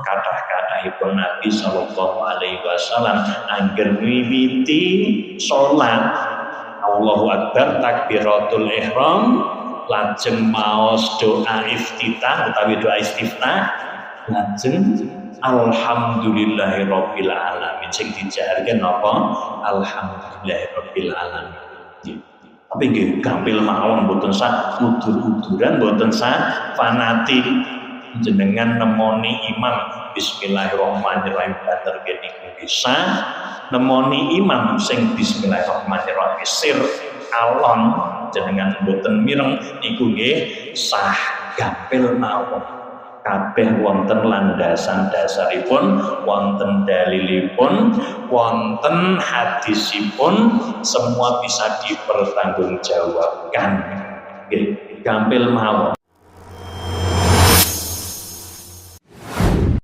kathah-kathahipun Nabi sallallahu alaihi wasallam angger miwiti salat Allahu Akbar takbiratul ihram lajeng maos doa iftitah utawi doa istiftah lajeng alhamdulillahirabbil alamin sing dijaharke napa alhamdulillahirabbil alamin. Tapi nggih gampil mawon mboten sak udur-uduran mboten sak fanatik jenengan nemoni imam bismillahirrahmanirrahim bater niku bisa nemoni imam sing bismillahirrahmanirrahim sir alon jenengan mboten mireng niku nggih sah gampil mawon kabeh wonten landasan dasaripun wonten dalilipun wonten hadisipun semua bisa dipertanggungjawabkan nggih gampil mawon.